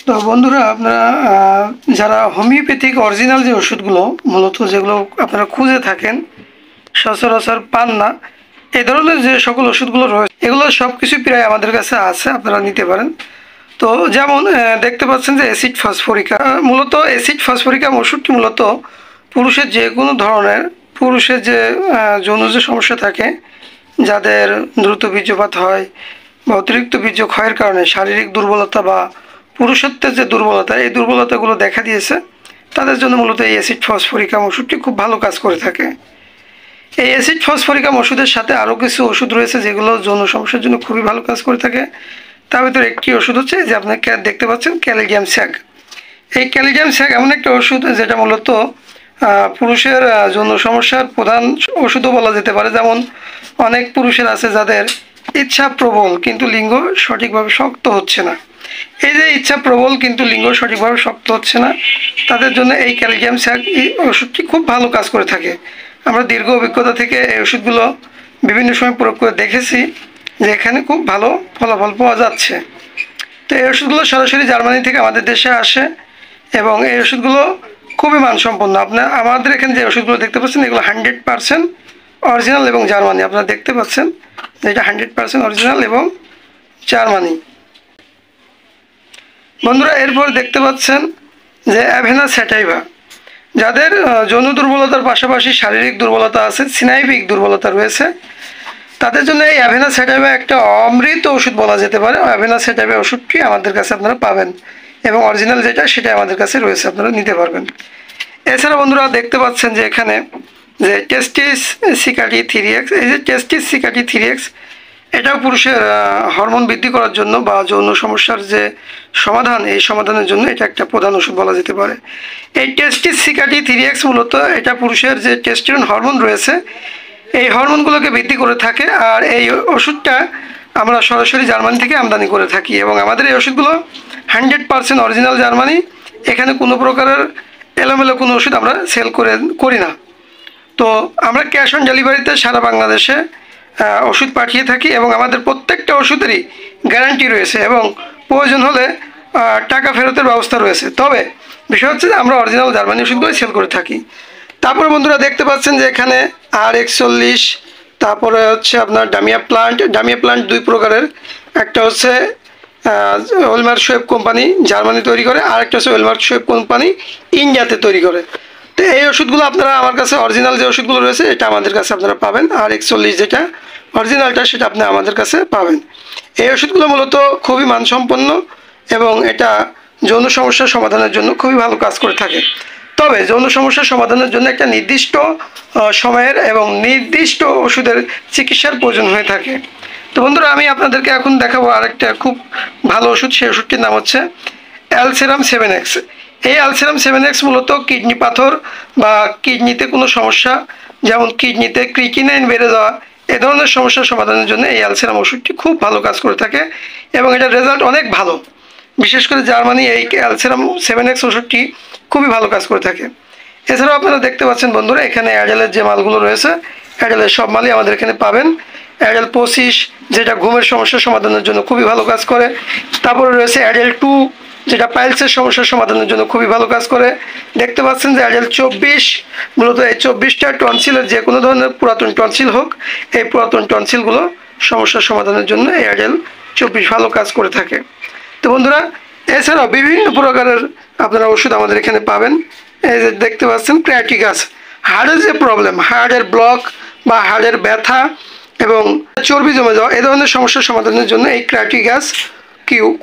তো বন্ধুরা আপনারা যারা হোমিওপ্যাথিক অরিজিনাল যে ওষুধগুলো মূলত যেগুলো আপনারা খুঁজে থাকেন সচরাচর পান না, এই ধরনের যে সকল ওষুধগুলো রয়েছে এগুলো সব কিছুই প্রায় আমাদের কাছে আছে, আপনারা নিতে পারেন। তো যেমন দেখতে পাচ্ছেন যে অ্যাসিড ফসফরিকা, মূলত অ্যাসিড ফসফরিকাম ওষুধটি মূলত পুরুষের যে কোনো ধরনের পুরুষের যে যৌন যে সমস্যা থাকে, যাদের দ্রুত বীর্যপাত হয় বা অতিরিক্ত বীর্য ক্ষয়ের কারণে শারীরিক দুর্বলতা বা পুরুষত্বের যে দুর্বলতা, এই দুর্বলতাগুলো দেখা দিয়েছে, তাদের জন্য মূলত এই অ্যাসিড ফসফরিকাম ওষুধটি খুব ভালো কাজ করে থাকে। এই অ্যাসিড ফসফরিকাম ওষুধের সাথে আরও কিছু ওষুধ রয়েছে যেগুলো যৌন সমস্যার জন্য খুবই ভালো কাজ করে থাকে। তার ভিতরে একটি ওষুধ হচ্ছে যে আপনি দেখতে পাচ্ছেন ক্যালিডিয়াম স্যাগ। এই ক্যালিডিয়াম স্যাগ এমন একটা ওষুধ যেটা মূলত পুরুষের যৌন সমস্যার প্রধান ওষুধও বলা যেতে পারে। যেমন অনেক পুরুষের আছে যাদের ইচ্ছা প্রবল কিন্তু লিঙ্গ সঠিকভাবে শক্ত হচ্ছে না, এই যে ইচ্ছা প্রবল কিন্তু লিঙ্গ সঠিকভাবে শক্ত হচ্ছে না, তাদের জন্য এই ক্যালসিয়াম স্যাগ এই ওষুধটি খুব ভালো কাজ করে থাকে। আমরা দীর্ঘ অভিজ্ঞতা থেকে এই ওষুধগুলো বিভিন্ন সময় প্রয়োগ করে দেখেছি যে এখানে খুব ভালো ফলাফল পাওয়া যাচ্ছে। তো এই ওষুধগুলো সরাসরি জার্মানি থেকে আমাদের দেশে আসে এবং এই ওষুধগুলো খুবই মানসম্পন্ন। আমাদের এখানে যে ওষুধগুলো দেখতে পাচ্ছেন এগুলো 100% অরিজিনাল এবং জার্মানি। আপনারা দেখতে পাচ্ছেন যে এটা 100% অরিজিনাল এবং জার্মানি। বন্ধুরা এরপর দেখতে পাচ্ছেন যে অ্যাভেনা স্যাটাইভা, যাদের যৌন দুর্বলতার পাশাপাশি শারীরিক দুর্বলতা আছে, স্নায়বিক দুর্বলতা রয়েছে, তাদের জন্য এই অ্যাভেনা স্যাটাইভা একটা অমৃত ওষুধ বলা যেতে পারে। অ্যাভেনা স্যাটাইভা ওষুধটি আমাদের কাছে আপনারা পাবেন এবং অরিজিনাল যেটা সেটা আমাদের কাছে রয়েছে, আপনারা নিতে পারবেন। এছাড়া বন্ধুরা দেখতে পাচ্ছেন যে এখানে যে টেস্টিস সিকাটি 3X, এই যে টেস্টিস সিকাটি 3X এটাও পুরুষের হরমোন বৃদ্ধি করার জন্য বা যৌন সমস্যার যে সমাধান, এই সমাধানের জন্য এটা একটা প্রধান ওষুধ বলা যেতে পারে। এই টেস্টিস সিকাটি 3X মূলত এটা পুরুষের যে টেস্টোস্টেরন হরমোন রয়েছে এই হরমোনগুলোকে বৃদ্ধি করে থাকে। আর এই ওষুধটা আমরা সরাসরি জার্মানি থেকে আমদানি করে থাকি এবং আমাদের এই ওষুধগুলো 100% অরিজিনাল জার্মানি। এখানে কোনো প্রকারের এলোমেলো কোনো ওষুধ আমরা সেল করি না। তো আমরা ক্যাশ অন ডেলিভারিতে সারা বাংলাদেশে ওষুধ পাঠিয়ে থাকি এবং আমাদের প্রত্যেকটা ওষুধেরই গ্যারান্টি রয়েছে এবং প্রয়োজন হলে টাকা ফেরতের ব্যবস্থা রয়েছে। তবে বিষয় হচ্ছে যে আমরা অরিজিনাল জার্মানি ওষুধগুলোই সেল করে থাকি। তারপরে বন্ধুরা দেখতে পাচ্ছেন যে এখানে R41, তারপরে হচ্ছে আপনার ডামিয়া প্লান্ট দুই প্রকারের, একটা হচ্ছে ওয়েলমার্ক শোয়েব কোম্পানি জার্মানি তৈরি করে, আর একটা হচ্ছে ওয়েলমার্ক শোয়েব কোম্পানি ইন্ডিয়াতে তৈরি করে। তো এই ওষুধগুলো আপনারা আমার কাছে অরিজিনাল যে ওষুধগুলো রয়েছে এটা আমাদের কাছে আপনারা পাবেন, R41 যেটা অরিজিনালটা সেটা আপনি আমাদের কাছে পাবেন। এই ওষুধগুলো মূলত খুবই মানসম্পন্ন এবং এটা যৌন সমস্যার সমাধানের জন্য খুবই ভালো কাজ করে থাকে। তবে যৌন সমস্যার সমাধানের জন্য একটা নির্দিষ্ট সময়ের এবং নির্দিষ্ট ওষুধের চিকিৎসার প্রয়োজন হয়ে থাকে। তো বন্ধুরা আমি আপনাদেরকে এখন দেখাবো আরেকটা খুব ভালো ওষুধ, সেই ওষুধটির নাম হচ্ছে অ্যালসেরাম 7X। এই অ্যালসেরাম 7X মূলত কিডনি পাথর বা কিডনিতে কোনো সমস্যা, যেমন কিডনিতে ক্রিটিনাইন বেড়ে যাওয়া, এ ধরনের সমস্যার সমাধানের জন্য এই অ্যালসেরাম ওষুধটি খুব ভালো কাজ করে থাকে এবং এটার রেজাল্ট অনেক ভালো। বিশেষ করে জার্মানি এই অ্যালসেরাম 7X ওষুধটি খুবই ভালো কাজ করে থাকে। এছাড়াও আপনারা দেখতে পাচ্ছেন বন্ধুরা এখানে অ্যাডেলের যে মালগুলো রয়েছে, অ্যাডেলের সব মালই আমাদের এখানে পাবেন। অ্যাডেল 25 যেটা ঘুমের সমস্যার সমাধানের জন্য খুবই ভালো কাজ করে, তারপরে রয়েছে অ্যাডেল 2 যেটা পাইলসের সমস্যার সমাধানের জন্য খুবই ভালো কাজ করে। দেখতে পাচ্ছেন যে অ্যাডেল 24, মূলত এই 24টা টনসিলের যে কোনো ধরনের পুরাতন টনসিল হোক, এই পুরাতন টনসিলগুলো সমস্যার সমাধানের জন্য এই অ্যাডেল 24 ভালো কাজ করে থাকে। তো বন্ধুরা এছাড়াও বিভিন্ন প্রকারের আপনারা ওষুধ আমাদের এখানে পাবেন। এই যে দেখতে পাচ্ছেন ক্র্যাটিগাস, হার্টের যে প্রবলেম, হার্টের ব্লক বা হার্টের ব্যথা এবং চর্বি জমে যাওয়া, এই ধরনের সমস্যার সমাধানের জন্য এই ক্র্যাটিগাস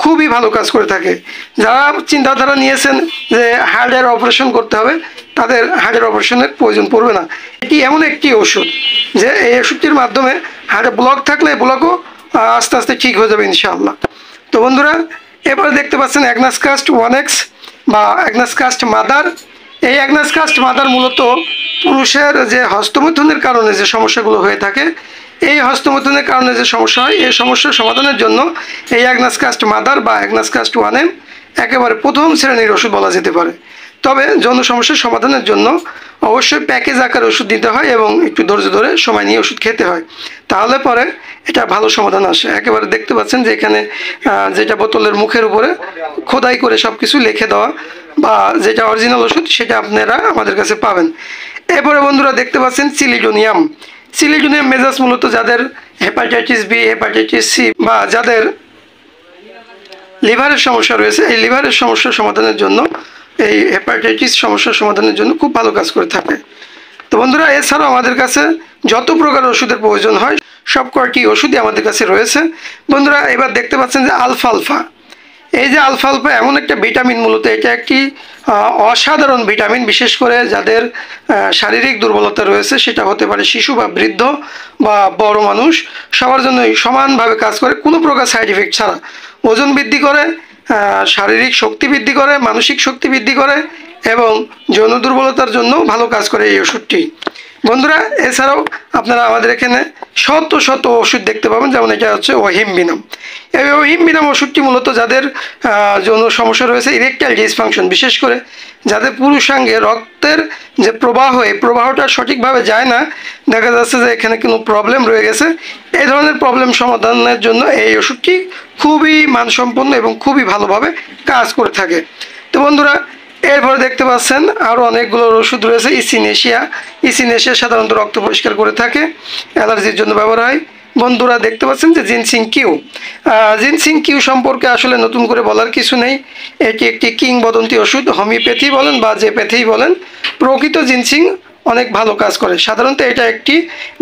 খুবই ভালো কাজ করে থাকে। যারা চিন্তাধারা নিয়েছেন যে হার্টের অপারেশন করতে হবে, তাদের হার্টের অপারেশনের প্রয়োজন পড়বে না। এটি এমন একটি ওষুধ যে এই ওষুধটির মাধ্যমে হার্টে ব্লক থাকলে ব্লকও আস্তে আস্তে ঠিক হয়ে যাবে ইনশাআল্লাহ। তো বন্ধুরা এরপরে দেখতে পাচ্ছেন অ্যাগনাসকাস্ট 1X বা অ্যাগনাসকাস্ট মাদার। এই অ্যাগনাসকাস্ট মাদার মূলত পুরুষের যে হস্তমৈথুনের কারণে যে সমস্যাগুলো হয়ে থাকে, এই হস্তমৈথুনের কারণে যে সমস্যা হয় এই সমস্যার সমাধানের জন্য এই অ্যাগনাসকাস্ট মাদার বা অ্যাগনাসকাস্ট 1M একেবারে প্রথম শ্রেণীর ওষুধ বলা যেতে পারে। তবে যৌন সমস্যার সমাধানের জন্য অবশ্যই প্যাকেজ আকারে ওষুধ দিতে হয় এবং একটু ধৈর্য ধরে সময় নিয়ে ওষুধ খেতে হয়, তাহলে পরে এটা ভালো সমাধান আসে। একেবারে দেখতে পাচ্ছেন যে এখানে যেটা বোতলের মুখের উপরে খোদাই করে সব কিছু লিখে দেওয়া, বা যেটা অরিজিনাল ওষুধ সেটা আপনারা আমাদের কাছে পাবেন। এরপরে বন্ধুরা দেখতে পাচ্ছেন সিলিডোনিয়াম। সিলিডোনিয়াম মেজাজ মূলত যাদের হেপাটাইটিস বি, হেপাটাইটিস সি বা যাদের লিভারের সমস্যা রয়েছে, এই লিভারের সমস্যার সমাধানের জন্য, এই হেপাটাইটিস সমস্যার সমাধানের জন্য খুব ভালো কাজ করে থাকে। তো বন্ধুরা, এছাড়াও আমাদের কাছে যত প্রকার ওষুধের প্রয়োজন হয় সব কয়টি ওষুধই আমাদের কাছে রয়েছে। বন্ধুরা, এবার দেখতে পাচ্ছেন যে আলফালফা। এই যে আলফালফা এমন একটা ভিটামিন, মূলত এটা একটি অসাধারণ ভিটামিন। বিশেষ করে যাদের শারীরিক দুর্বলতা রয়েছে, সেটা হতে পারে শিশু বা বৃদ্ধ বা বড় মানুষ, সবার জন্যই সমানভাবে কাজ করে, কোনো প্রকার সাইড ইফেক্ট ছাড়া। ওজন বৃদ্ধি করে, শারীরিক শক্তি বৃদ্ধি করে, মানসিক শক্তি বৃদ্ধি করে এবং যৌন দুর্বলতার জন্য ভালো কাজ করে এই ওষুধটি। বন্ধুরা, এছাড়াও আপনারা আমাদের এখানে শত শত ওষুধ দেখতে পাবেন, যেমন এটা হচ্ছে ওহিমবিনাম। এই ওহিমবিনাম ওষুধটি মূলত যাদের যৌন সমস্যা রয়েছে, ইরেকটাইল ডিসফাংশন, বিশেষ করে যাদের পুরুষাঙ্গে রক্তের যে প্রবাহ, এই প্রবাহটা সঠিকভাবে যায় না, দেখা যাচ্ছে যে এখানে কোনো প্রবলেম রয়ে গেছে, এই ধরনের প্রবলেম সমাধানের জন্য এই ওষুধটি খুবই মানসম্পন্ন এবং খুবই ভালোভাবে কাজ করে থাকে। তো বন্ধুরা, এরপরে দেখতে পাচ্ছেন আরও অনেকগুলো ওষুধ রয়েছে। ইসিনেশিয়া। ইসিনেশিয়া সাধারণত রক্ত পরিষ্কার করে থাকে, অ্যালার্জির জন্য ব্যবহার হয়। বন্ধুরা, দেখতে পাচ্ছেন যে জিনসিং কিউ। জিনসিং কিউ সম্পর্কে আসলে নতুন করে বলার কিছু নেই। এটি একটি কিংবদন্তি ওষুধ, হোমিওপ্যাথি বলেন বা যে প্যাথি বলেন, প্রকৃত জিনসিং অনেক ভালো কাজ করে। সাধারণত এটা একটি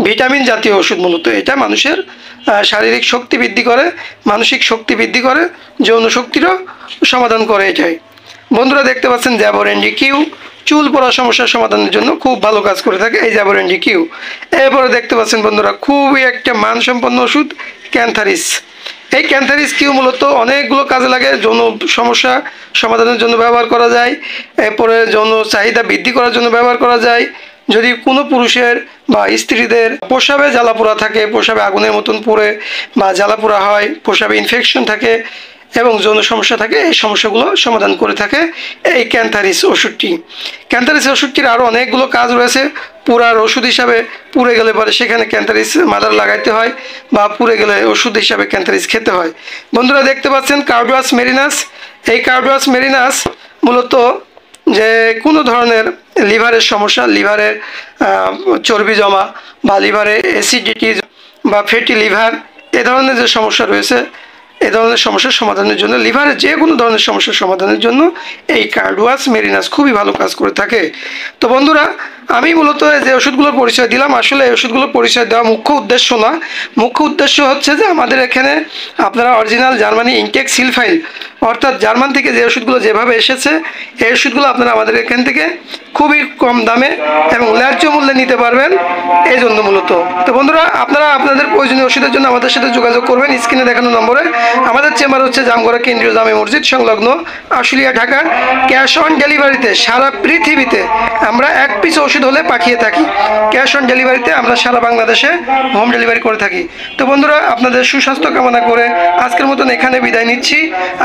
ভিটামিন জাতীয় ওষুধ। মূলত এটা মানুষের শারীরিক শক্তি বৃদ্ধি করে, মানসিক শক্তি বৃদ্ধি করে, যৌন শক্তিরও সমাধান করে এটাই। বন্ধুরা, দেখতে পাচ্ছেন জ্যাবোরেন্ডি কিউ, চুল পড়া সমস্যার সমাধানের জন্য খুব ভালো কাজ করে থাকে এই জ্যাবোরেন্ডি কিউ। এরপরে দেখতে পাচ্ছেন বন্ধুরা খুবই একটা মানসম্পন্ন ওষুধ ক্যান্থারিস। এই ক্যান্থারিস কিউ মূলত অনেকগুলো কাজে লাগে। যৌন সমস্যা সমাধানের জন্য ব্যবহার করা যায়, এরপরে যৌন চাহিদা বৃদ্ধি করার জন্য ব্যবহার করা যায়। যদি কোনো পুরুষের বা স্ত্রীদের প্রস্রাবে জ্বালাপোড়া থাকে, প্রস্রাবে আগুনের মতন পড়ে বা জ্বালাপোড়া হয়, প্রস্রাবে ইনফেকশন থাকে এবং যৌন সমস্যা থাকে, এই সমস্যাগুলো সমাধান করে থাকে এই ক্যান্থারিস ওষুধটি। ক্যান্থারিস ওষুধটির আরও অনেকগুলো কাজ রয়েছে। পুরার ওষুধ হিসাবে, পুড়ে গেলে পরে সেখানে ক্যান্থারিস মাদার লাগাইতে হয়, বা পুড়ে গেলে ওষুধ হিসাবে ক্যান্থারিস খেতে হয়। বন্ধুরা, দেখতে পাচ্ছেন কার্ডুয়াস মেরিনাস। এই কার্ডুয়াস মেরিনাস মূলত যে কোনো ধরনের লিভারের সমস্যা, লিভারের চর্বি জমা বা লিভারে অ্যাসিডিটি বা ফ্যাটি লিভার, এ ধরনের যে সমস্যা রয়েছে, এ ধরনের সমস্যার সমাধানের জন্য, লিভারের যে কোনো ধরনের সমস্যার সমাধানের জন্য এই কার্ডুয়াস মেরিনাস খুবই ভালো কাজ করে থাকে। তো বন্ধুরা, আমি মূলত যে ওষুধগুলোর পরিচয় দিলাম, আসলে এই ওষুধগুলোর পরিচয় দেওয়া মুখ্য উদ্দেশ্য না। মুখ্য উদ্দেশ্য হচ্ছে যে আমাদের এখানে আপনারা অরিজিনাল জার্মানি ইনটেক সিলফাইল, অর্থাৎ জার্মান থেকে যে ওষুধগুলো যেভাবে এসেছে, এই ওষুধগুলো আপনারা আমাদের এখান থেকে খুবই কম দামে এবং ন্যায্য মূল্যে নিতে পারবেন, এই জন্য মূলত। তো বন্ধুরা, আপনারা আপনাদের প্রয়োজনীয় ওষুধের জন্য আমাদের সাথে যোগাযোগ করবেন স্ক্রিনে দেখানো নম্বরে। আমাদের চেম্বার হচ্ছে জামগড়া কেন্দ্রীয় জামে মসজিদ সংলগ্ন, আশুলিয়া, ঢাকা। ক্যাশ অন ডেলিভারিতে সারা পৃথিবীতে আমরা 1 পিস ওষুধ হলে পাঠিয়ে থাকি। ক্যাশ অন ডেলিভারিতে আমরা সারা বাংলাদেশে হোম ডেলিভারি করে থাকি। তো বন্ধুরা, আপনাদের সুস্বাস্থ্য কামনা করে আজকের মতন এখানে বিদায় নিচ্ছি।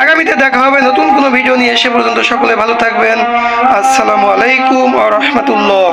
আগামীতে দেখা হবে নতুন কোনো ভিডিও নিয়ে। সে পর্যন্ত সকলে ভালো থাকবেন। আসসালামু আলাইকুম ওয়া রাহমাতুল্লাহ।